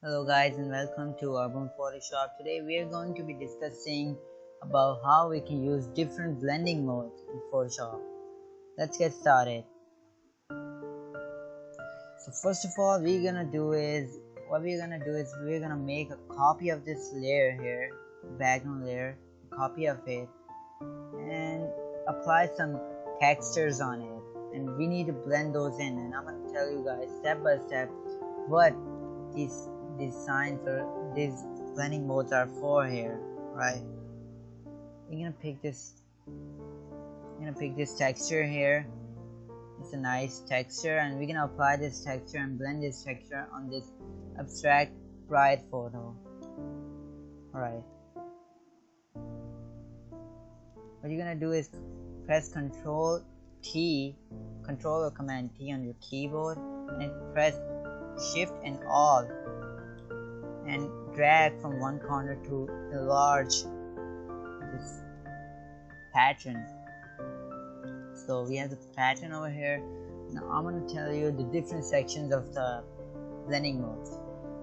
Hello guys and welcome to Urban Photoshop. Today we are going to be discussing about how we can use different blending modes in Photoshop. Let's get started. So first of all we're gonna do is we're gonna make a copy of this layer here, background layer, copy of it, and apply some textures on it. And we need to blend those in, and I'm gonna tell you guys step by step what these these signs or these blending modes are for here, right? You're gonna pick this texture here. It's a nice texture, and we're gonna apply this texture and blend this texture on this abstract bright photo. Alright, what you're gonna do is press Control or Command T on your keyboard, and press Shift and Alt and drag from one corner to enlarge this pattern. So we have the pattern over here. Now I'm going to tell you the different sections of the blending modes.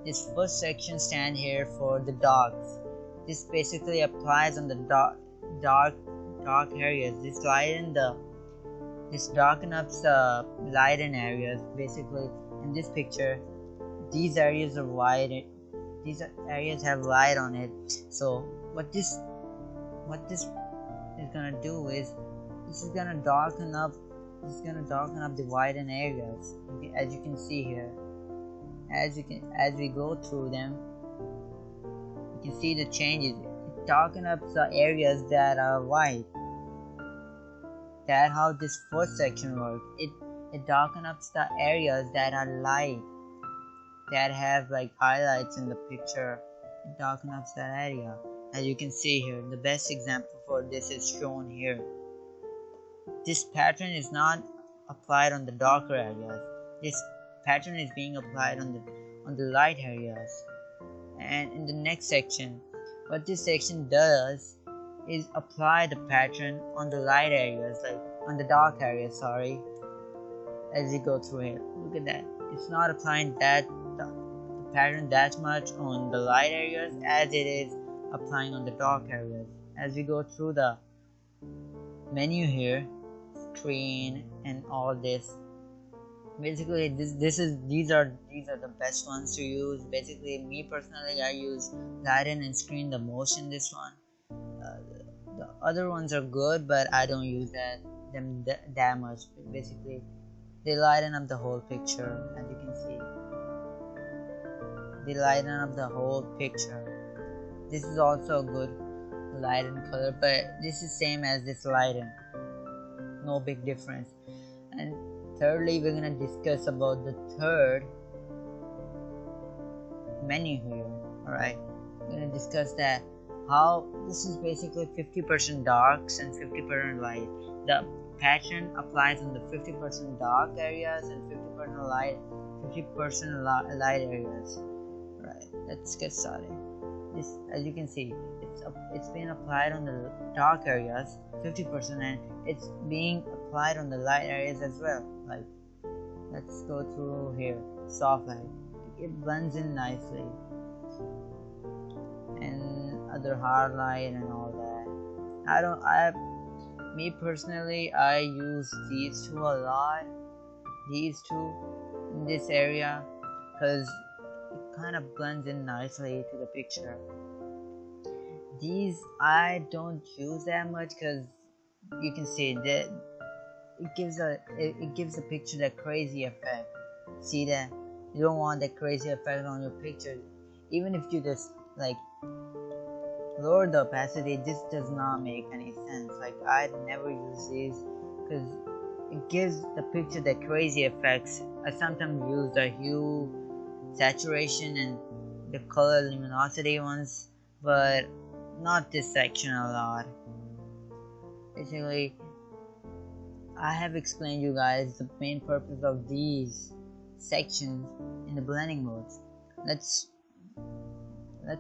This first section stands here for the darks. This basically applies on the dark areas. This darken up the lighten areas. Basically in this picture, these areas are white. These areas have light on it. So what this is gonna do is this is gonna darken up the whitened areas, as you can see here. As we go through them, you can see the changes. It darken up the areas that are white. That's how this first section works. It darken up the areas that are light, that have like highlights in the picture. It darken up that area. As you can see here, the best example for this is shown here. This pattern is not applied on the darker areas. This pattern is being applied on the light areas. And in the next section, what this section does is apply the pattern on the light areas, like on the dark areas, sorry. As you go through here, look at that. It's not applying the pattern that much on the light areas as it is applying on the dark areas. As we go through the menu here, screen and all this, basically these are the best ones to use. Basically, me personally, I use lighten and screen the most in this one. The other ones are good, but I don't use them that much. Basically, they lighten up the whole picture. As you can see, they lighten up the whole picture. This is also a good lighten color, but this is same as this lighten, no big difference. And thirdly, we're gonna discuss about the third menu here. Alright, we're gonna discuss that how this is basically 50% darks and 50% light. The pattern applies on the 50% dark areas and 50% light areas. Right, let's get started. This, as you can see, it's been applied on the dark areas 50%, and it's being applied on the light areas as well. Like, let's go through here. Soft light, it blends in nicely, and other hard light and all that. Me personally, I use these two a lot. These two in this area, because it kind of blends in nicely to the picture. These I don't use that much because you can see that it gives the picture that crazy effect. See that? You don't want that crazy effect on your picture. Even if you just like lower the opacity, this does not make any sense. Like, I never use these because it gives the picture that crazy effects. I sometimes use the hue, saturation, and the color luminosity ones, but not this section a lot. Basically, I have explained you guys the main purpose of these sections in the blending modes. Let's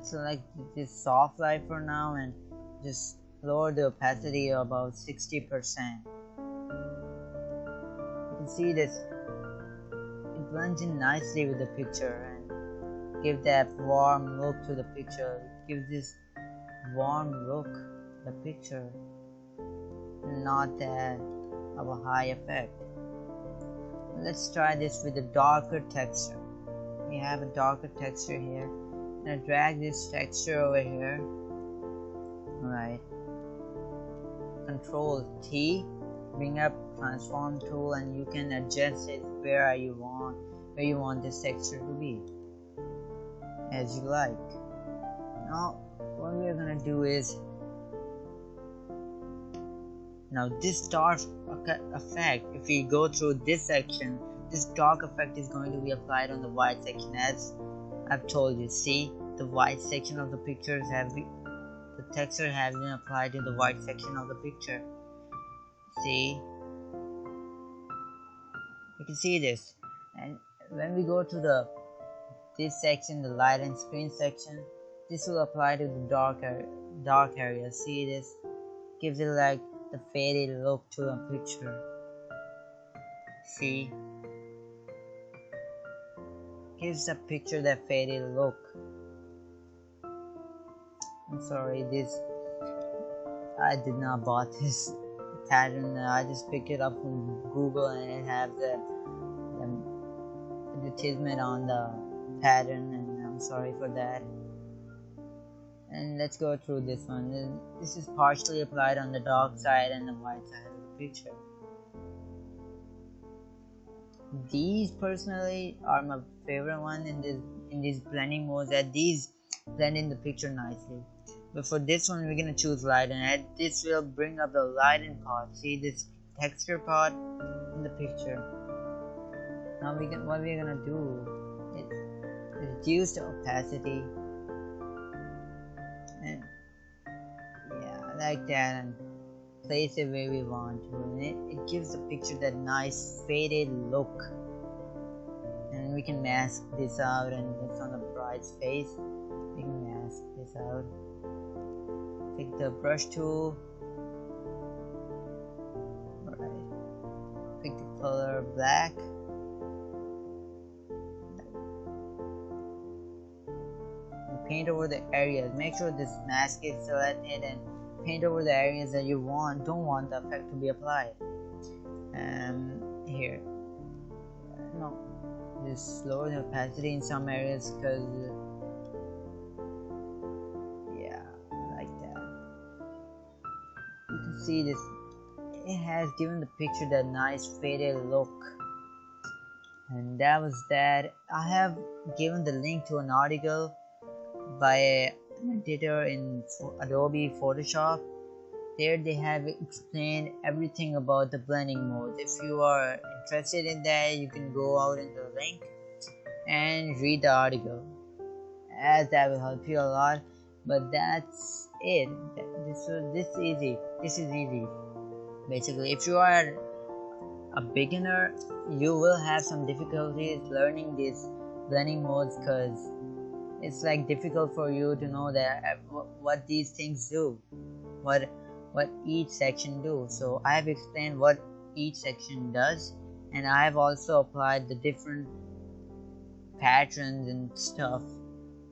select this soft light for now and just lower the opacity about 60%. You can see this, it blends in nicely with the picture, and give that warm look to the picture. It gives this warm look to the picture, not that of a high effect. Let's try this with a darker texture. We have a darker texture here. I'm gonna drag this texture over here. Alright. Control T, bring up transform tool, and you can adjust it where you want this texture to be, as you like. Now what we're gonna do is, now this dark effect, if we go through this section, this dark effect is going to be applied on the white section, as I've told you. See, the white section of the pictures the texture has been applied to the white section of the picture. See, you can see this. And when we go to this section, the light and screen section, this will apply to the dark area. See, this gives it like the faded look to the picture. See, gives the picture that faded look. I'm sorry, I did not bought this pattern. I just picked it up from Google, and it has the advertisement on the pattern, and I'm sorry for that. And let's go through this one. This is partially applied on the dark side and the white side of the picture. These personally are my favorite one in these blending modes, that these blend in the picture nicely. But for this one, we're gonna choose lighten, and this will bring up the lighten part. See this texture part in the picture. Now what we're gonna do is reduce the opacity, and yeah, like that, and place it where we want to, and it gives the picture that nice faded look. And we can mask this out, and it's on the bride's face. We can mask this out. Take the brush tool. Alright. Pick the color black. And paint over the areas. Make sure this mask is selected, and paint over the areas that you don't want the effect to be applied. Here. No. Just lower the opacity in some areas, because see this, it has given the picture that nice faded look. And that was that. I have given the link to an article by an editor in Adobe Photoshop. There they have explained everything about the blending mode. If you are interested in that, you can go out in the link and read the article, as that will help you a lot. But that's it. This is easy. Basically, if you are a beginner, you will have some difficulties learning these blending modes, because it's like difficult for you to know that what these things do, what each section do. So I have explained what each section does, and I have also applied the different patterns and stuff,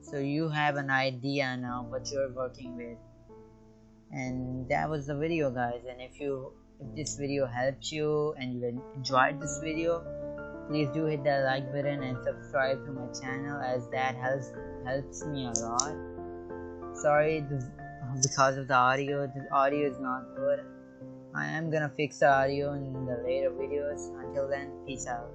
so you have an idea now what you're working with. And that was the video, guys. And if this video helped you and you enjoyed this video, please do hit that like button and subscribe to my channel, as that helps me a lot. Sorry because of the audio is not good. I am gonna fix the audio in the later videos. Until then, peace out.